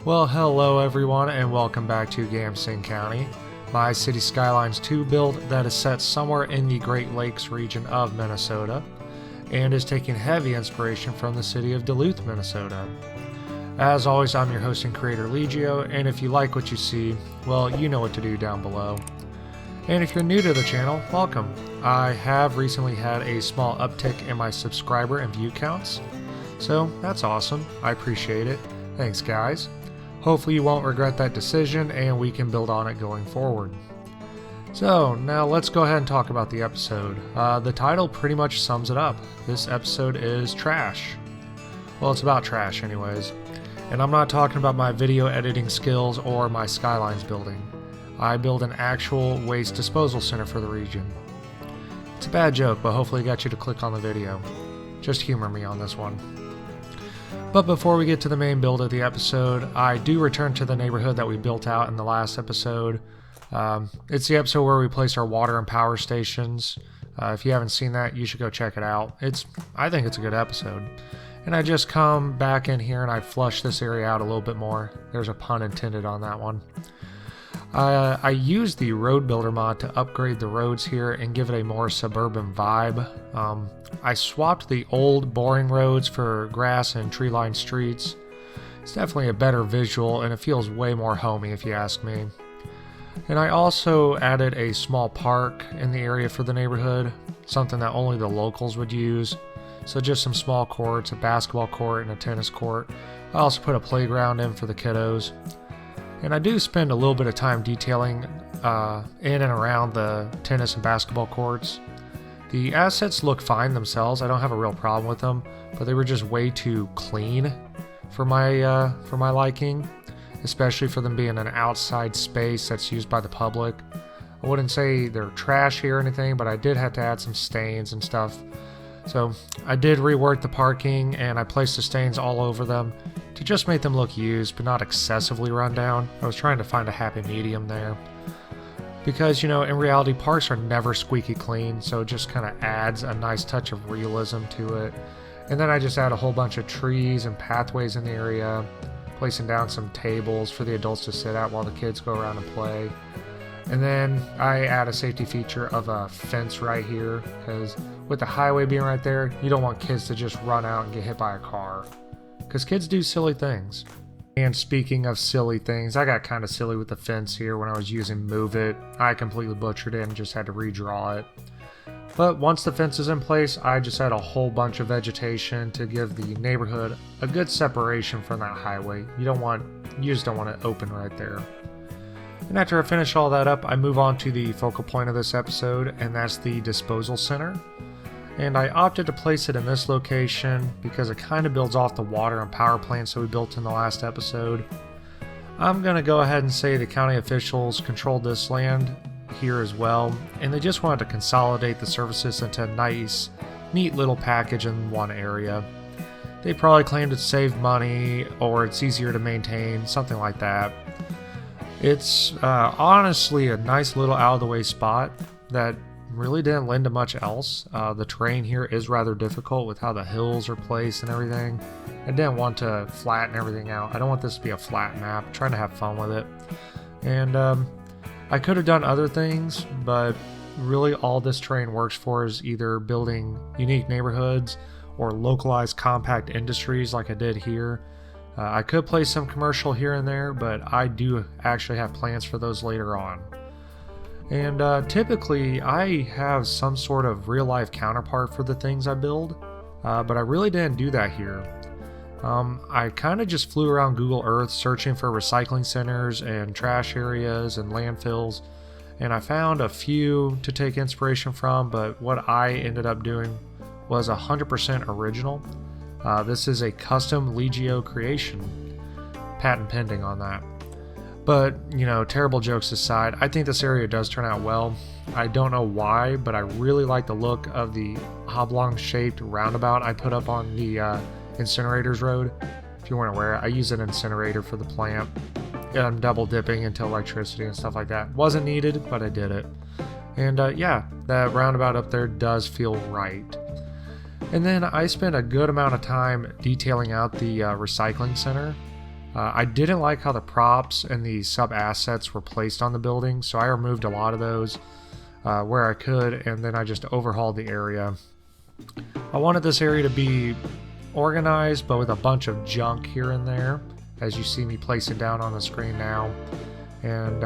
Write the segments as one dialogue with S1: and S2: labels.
S1: Well, hello everyone and welcome back to Gamsing County, my City Skylines 2 build that is set somewhere in the Great Lakes region of Minnesota and is taking heavy inspiration from the city of Duluth, Minnesota. As always, I'm your host and creator Legio, and if you like what you see, well, you know what to do down below. And if you're new to the channel, welcome. I have recently had a small uptick in my subscriber and view counts, so that's awesome. I appreciate it. Thanks, guys. Hopefully you won't regret that decision and we can build on it going forward. So now let's go ahead and talk about the episode. The title pretty much sums it up. This episode is trash. Well, it's about trash anyways. And I'm not talking about my video editing skills or my Skylines building. I build an actual waste disposal center for the region. It's a bad joke, but hopefully it got you to click on the video. Just humor me on this one. But before we get to the main build of the episode, I do return to the neighborhood that we built out in the last episode. It's the episode where we placed our water and power stations. If you haven't seen that, you should go check it out. I think it's a good episode. And I just come back in here and I flush this area out a little bit more. There's a pun intended on that one. I used the road builder mod to upgrade the roads here and give it a more suburban vibe. I swapped the old boring roads for grass and tree-lined streets. It's definitely a better visual and it feels way more homey if you ask me. And I also added a small park in the area for the neighborhood, something that only the locals would use. So just some small courts, a basketball court and a tennis court. I also put a playground in for the kiddos. And I do spend a little bit of time detailing in and around the tennis and basketball courts. The assets look fine themselves. I don't have a real problem with them, but they were just way too clean for my liking, especially for them being an outside space that's used by the public. I wouldn't say they're trashy or anything, but I did have to add some stains and stuff. So I did rework the parking and I placed the stains all over them to just make them look used but not excessively run down. I was trying to find a happy medium there. Because, you know, in reality, parks are never squeaky clean, so it just kind of adds a nice touch of realism to it. And then I just add a whole bunch of trees and pathways in the area, placing down some tables for the adults to sit at while the kids go around and play. And then I add a safety feature of a fence right here, because with the highway being right there, you don't want kids to just run out and get hit by a car. Because kids do silly things. And speaking of silly things, I got kind of silly with the fence here when I was using Move It. I completely butchered it and just had to redraw it. But once the fence is in place, I just add a whole bunch of vegetation to give the neighborhood a good separation from that highway. You just don't want it open right there. And after I finish all that up, I move on to the focal point of this episode, and that's the disposal center. And I opted to place it in this location because it kind of builds off the water and power plants that we built in the last episode. I'm going to go ahead and say the county officials controlled this land here as well, and they just wanted to consolidate the services into a nice, neat little package in one area. They probably claimed it saved money or it's easier to maintain, something like that. It's honestly a nice little out-of-the-way spot that really didn't lend to much else. The terrain here is rather difficult with how the hills are placed and everything. I didn't want to flatten everything out. I don't want this to be a flat map. I'm trying to have fun with it. And I could have done other things, but really all this terrain works for is either building unique neighborhoods or localized compact industries like I did here. I could place some commercial here and there, but I do actually have plans for those later on. And typically I have some sort of real life counterpart for the things I build, but I really didn't do that here. I kind of just flew around Google Earth searching for recycling centers and trash areas and landfills, and I found a few to take inspiration from, but what I ended up doing was 100% original. This is a custom Legio creation, patent pending on that. But, you know, terrible jokes aside, I think this area does turn out well. I don't know why, but I really like the look of the oblong-shaped roundabout I put up on the Incinerators Road. If you weren't aware, I use an incinerator for the plant. I'm double dipping into electricity and stuff like that. Wasn't needed, but I did it. And yeah, that roundabout up there does feel right. And then I spent a good amount of time detailing out the recycling center. I didn't like how the props and the sub-assets were placed on the building, so I removed a lot of those where I could, and then I just overhauled the area. I wanted this area to be organized, but with a bunch of junk here and there, as you see me placing down on the screen now. And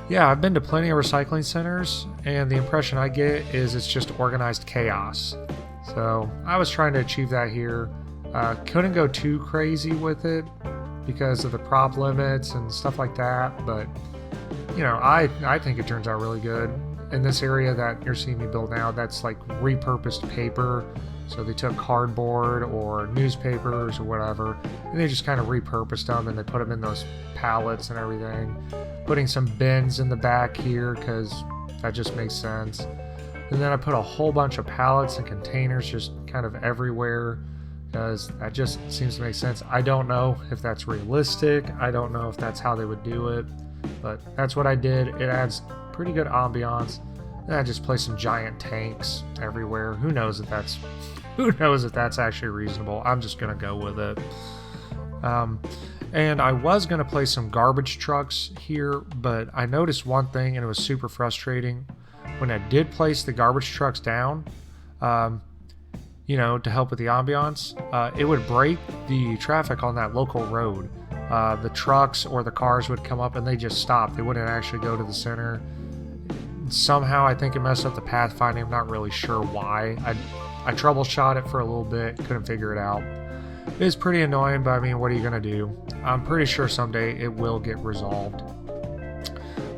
S1: yeah, I've been to plenty of recycling centers, and the impression I get is it's just organized chaos. So I was trying to achieve that here. Couldn't go too crazy with it because of the prop limits and stuff like that, but you know, I think it turns out really good. In this area that you're seeing me build now, that's like repurposed paper. So they took cardboard or newspapers or whatever, and they just kind of repurposed them, and they put them in those pallets and everything. Putting some bins in the back here because that just makes sense. And then I put a whole bunch of pallets and containers just kind of everywhere because that just seems to make sense. I don't know if that's realistic. I don't know if that's how they would do it, but that's what I did. It adds pretty good ambiance. And I just placed some giant tanks everywhere. Who knows if that's actually reasonable. I'm just gonna go with it. And I was gonna place some garbage trucks here, but I noticed one thing, and it was super frustrating. When I did place the garbage trucks down, you know, to help with the ambiance, it would break the traffic on that local road. The trucks or the cars would come up and they just stop. They wouldn't actually go to the center. Somehow I think it messed up the pathfinding. I'm not really sure why. I troubleshot it for a little bit, couldn't figure it out. It is pretty annoying, but I mean, what are you gonna do? I'm pretty sure someday it will get resolved.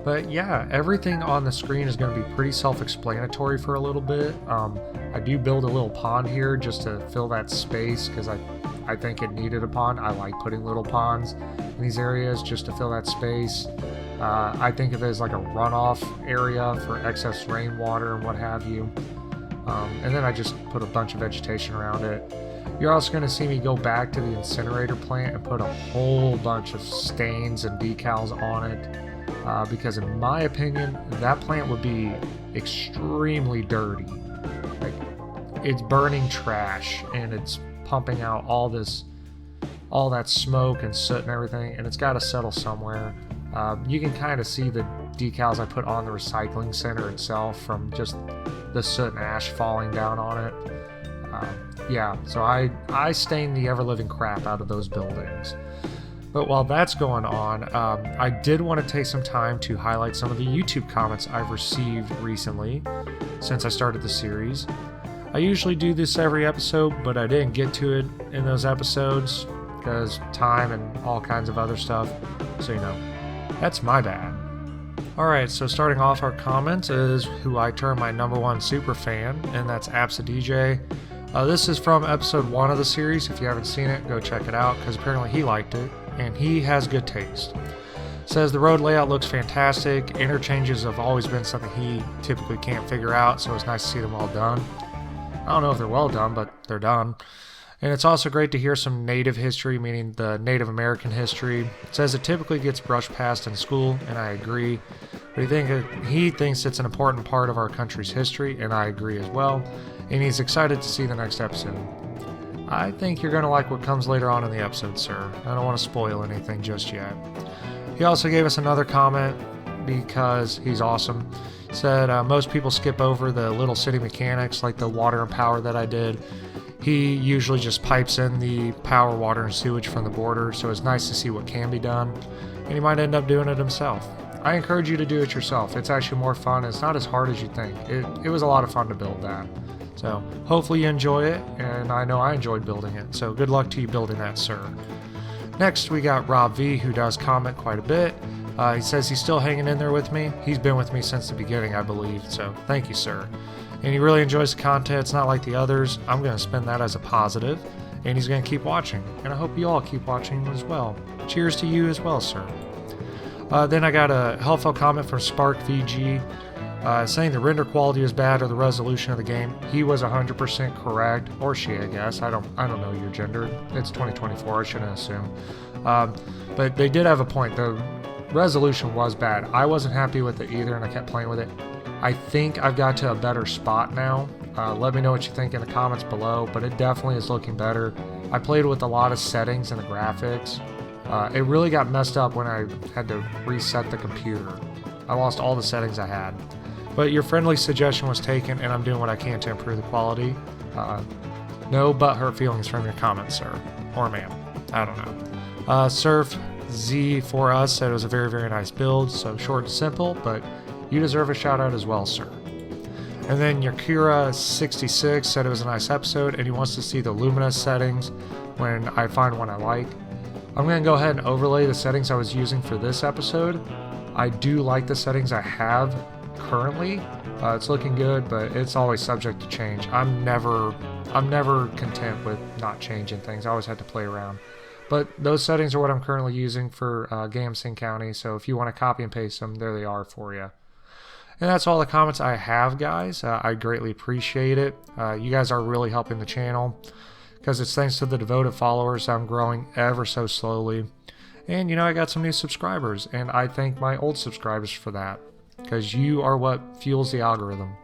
S1: But yeah, everything on the screen is going to be pretty self-explanatory for a little bit. I do build a little pond here just to fill that space because I think it needed a pond. I like putting little ponds in these areas just to fill that space. I think of it as like a runoff area for excess rainwater and what have you. And then I just put a bunch of vegetation around it. You're also going to see me go back to the incinerator plant and put a whole bunch of stains and decals on it. Because in my opinion, that plant would be extremely dirty. Like, it's burning trash and it's pumping out all that smoke and soot and everything, and it's got to settle somewhere. You can kind of see the decals I put on the recycling center itself from just the soot and ash falling down on it. Yeah, so I stain the ever-living crap out of those buildings. But while that's going on, I did want to take some time to highlight some of the YouTube comments I've received recently since I started the series. I usually do this every episode, but I didn't get to it in those episodes because time and all kinds of other stuff. So, you know, that's my bad. Alright, so starting off our comments is who I term my #1 super fan, and that's AssetsImporter. This is from episode 1 of the series. If you haven't seen it, go check it out because apparently he liked it. And he has good taste. Says the road layout looks fantastic. Interchanges have always been something he typically can't figure out, so it's nice to see them all done. I don't know if they're well done, but they're done. And it's also great to hear some native history, meaning the Native American history. It says it typically gets brushed past in school, and I agree. But he thinks it's an important part of our country's history, and I agree as well. And he's excited to see the next episode. I think you're going to like what comes later on in the episode, sir. I don't want to spoil anything just yet. He also gave us another comment because he's awesome. He said most people skip over the little city mechanics like the water and power that I did. He usually just pipes in the power, water, and sewage from the border, so it's nice to see what can be done. And he might end up doing it himself. I encourage you to do it yourself. It's actually more fun. It's not as hard as you think. It was a lot of fun to build that. So hopefully you enjoy it, and I know I enjoyed building it, so good luck to you building that, sir. Next we got Rob V, who does comment quite a bit. He says he's still hanging in there with me. He's been with me since the beginning, I believe, so thank you, sir. And he really enjoys the content. It's not like the others. I'm going to spin that as a positive, and he's going to keep watching, and I hope you all keep watching as well. Cheers to you as well, sir. Then I got a helpful comment from Spark VG. Saying the render quality is bad or the resolution of the game. He was 100% correct, or she, I guess. I don't know your gender. It's 2024. I shouldn't assume. But they did have a point. The resolution was bad. I wasn't happy with it either, and I kept playing with it. I think I've got to a better spot now. Let me know what you think in the comments below, but it definitely is looking better. I played with a lot of settings in the graphics, It really got messed up when I had to reset the computer. I lost all the settings I had. But your friendly suggestion was taken, and I'm doing what I can to improve the quality. No butthurt feelings from your comments, sir. Or ma'am. I don't know. Surf Z for us said it was a very, very nice build, so short and simple, but you deserve a shout out as well, sir. And then Yakira66 said it was a nice episode, and he wants to see the luminous settings when I find one I like. I'm going to go ahead and overlay the settings I was using for this episode. I do like the settings I have currently. It's looking good, but it's always subject to change. I'm never content with not changing things. I always had to play around. But those settings are what I'm currently using for Gamsing County, so if you want to copy and paste them, there they are for you. And that's all the comments I have, guys. I greatly appreciate it. You guys are really helping the channel, because it's thanks to the devoted followers I'm growing ever so slowly. And, you know, I got some new subscribers, and I thank my old subscribers for that, because you are what fuels the algorithm.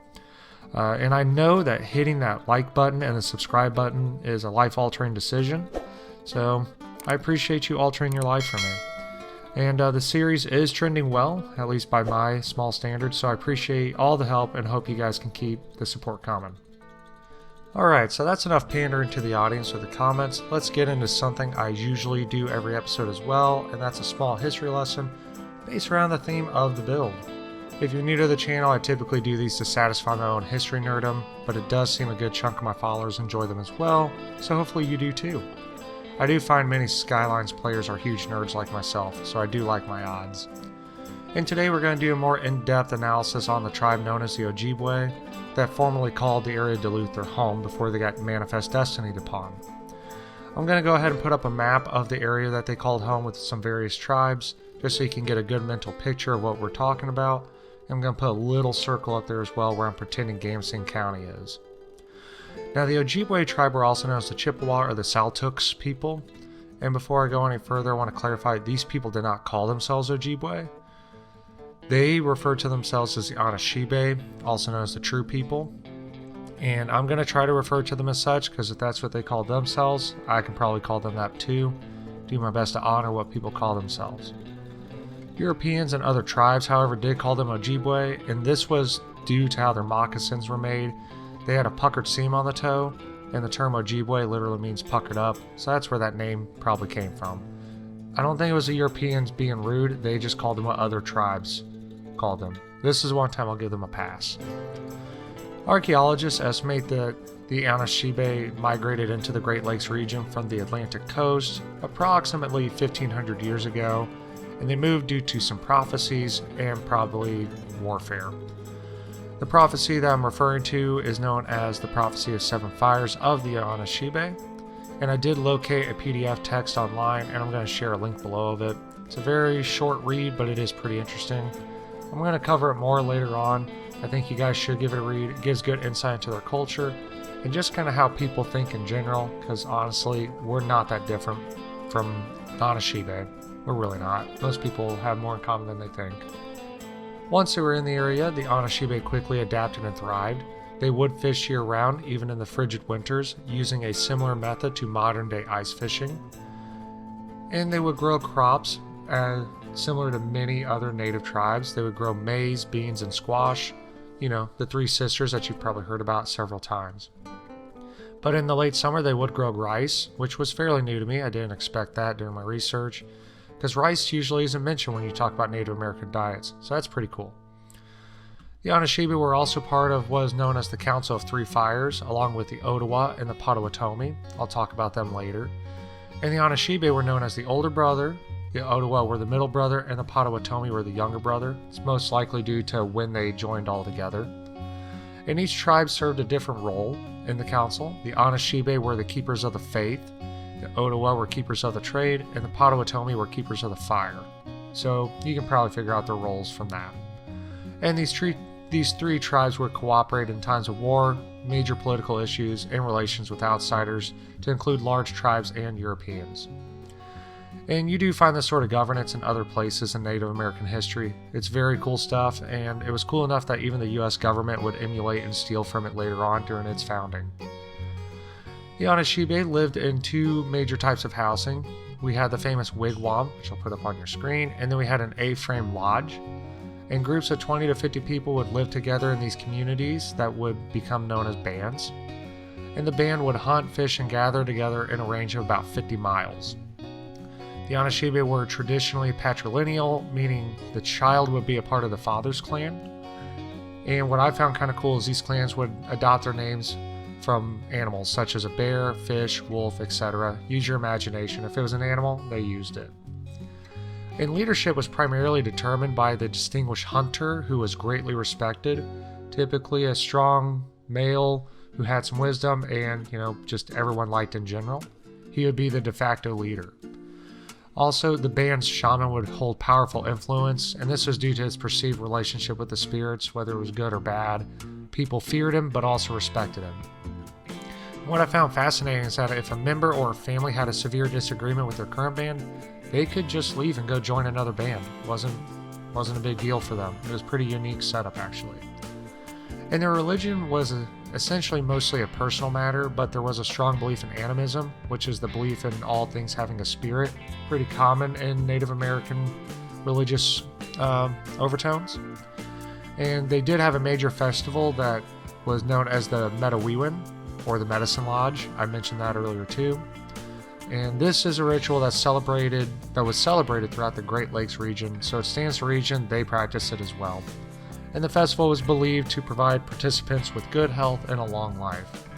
S1: And I know that hitting that like button and the subscribe button is a life-altering decision, so I appreciate you altering your life for me. And the series is trending well, at least by my small standards, so I appreciate all the help and hope you guys can keep the support coming. Alright, so that's enough pandering to the audience with the comments. Let's get into something I usually do every episode as well, and that's a small history lesson based around the theme of the build. If you're new to the channel, I typically do these to satisfy my own history nerdom, but it does seem a good chunk of my followers enjoy them as well, so hopefully you do too. I do find many Skylines players are huge nerds like myself, so I do like my odds. And today we're going to do a more in-depth analysis on the tribe known as the Ojibwe, that formerly called the area of Duluth their home before they got Manifest Destinied upon. I'm going to go ahead and put up a map of the area that they called home with some various tribes, just so you can get a good mental picture of what we're talking about. I'm going to put a little circle up there as well where I'm pretending Gamsing County is. Now, the Ojibwe tribe were also known as the Chippewa or the Saltooks people, and before I go any further, I want to clarify these people did not call themselves Ojibwe. They referred to themselves as the Anarchy, also known as the True People, and I'm going to try to refer to them as such because if that's what they call themselves, I can probably call them that too. Do my best to honor what people call themselves. Europeans and other tribes, however, did call them Ojibwe, and this was due to how their moccasins were made. They had a puckered seam on the toe, and the term Ojibwe literally means puckered up, so that's where that name probably came from. I don't think it was the Europeans being rude, they just called them what other tribes called them. This is one time I'll give them a pass. Archaeologists estimate that the Anishinaabe migrated into the Great Lakes region from the Atlantic coast approximately 1500 years ago, and they moved due to some prophecies and probably warfare. The prophecy that I'm referring to is known as the Prophecy of Seven Fires of the Anishinaabe, and I did locate a PDF text online, and I'm going to share a link below of it. It's a very short read, but it is pretty interesting. I'm going to cover it more later on. I think you guys should give it a read. It gives good insight into their culture and just kind of how people think in general, because honestly, we're not that different from Anishinaabe. We're really not. Most people have more in common than they think. Once they were in the area, the Anishinaabe quickly adapted and thrived. They would fish year-round, even in the frigid winters, using a similar method to modern-day ice fishing. And they would grow crops, similar to many other native tribes. They would grow maize, beans, and squash. You know, the three sisters that you've probably heard about several times. But in the late summer, they would grow rice, which was fairly new to me. I didn't expect that during my research, because rice usually isn't mentioned when you talk about Native American diets, so that's pretty cool. The Anishinaabe were also part of what is known as the Council of Three Fires, along with the Ottawa and the Potawatomi. I'll talk about them later. And the Anishinaabe were known as the older brother, the Ottawa were the middle brother, and the Potawatomi were the younger brother. It's most likely due to when they joined all together. And each tribe served a different role in the council. The Anishinaabe were the keepers of the faith, the Ottawa were keepers of the trade, and the Potawatomi were keepers of the fire. So you can probably figure out their roles from that. And these three tribes would cooperate in times of war, major political issues, and relations with outsiders, to include large tribes and Europeans. And you do find this sort of governance in other places in Native American history. It's very cool stuff, and it was cool enough that even the US government would emulate and steal from it later on during its founding. The Anishinaabe lived in two major types of housing. we had the famous wigwam, which I'll put up on your screen, and then we had an A-frame lodge. And groups of 20 to 50 people would live together in these communities that would become known as bands. And the band would hunt, fish, and gather together in a range of about 50 miles. The Anarchy were traditionally patrilineal, meaning the child would be a part of the father's clan. And what I found kind of cool is these clans would adopt their names from animals such as a bear, fish, wolf, etc. Use your imagination. If it was an animal, they used it. And leadership was primarily determined by the distinguished hunter who was greatly respected, typically a strong male who had some wisdom and, just everyone liked in general. He would be the de facto leader. Also, the band's shaman would hold powerful influence, and this was due to his perceived relationship with the spirits, whether it was good or bad. People feared him, but also respected him. What I found fascinating is that if a member or a family had a severe disagreement with their current band, they could just leave and go join another band. It wasn't a big deal for them. It was a pretty unique setup, actually. And their religion was essentially mostly a personal matter, but there was a strong belief in animism, which is the belief in all things having a spirit, pretty common in Native American religious overtones. And they did have a major festival that was known as the Medawiwin, or the Medicine Lodge. I mentioned that earlier too. And this is a ritual that was celebrated throughout the Great Lakes region, so it stands to reason they practice it as well. And the festival was believed to provide participants with good health and a long life.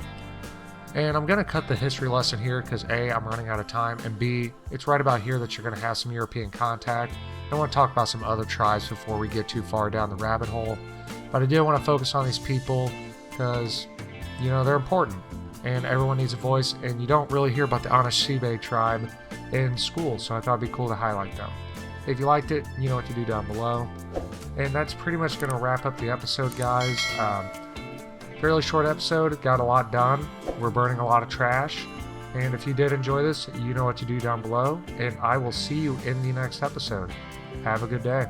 S1: And I'm going to cut the history lesson here because A, I'm running out of time, and B, it's right about here that you're going to have some European contact. I want to talk about some other tribes before we get too far down the rabbit hole, but I do want to focus on these people because, they're important. And everyone needs a voice, and you don't really hear about the Anarchy tribe in school, so I thought it'd be cool to highlight them. If you liked it, you know what to do down below. And that's pretty much going to wrap up the episode, guys. Fairly short episode, got a lot done. We're burning a lot of trash. And if you did enjoy this, you know what to do down below. And I will see you in the next episode. Have a good day.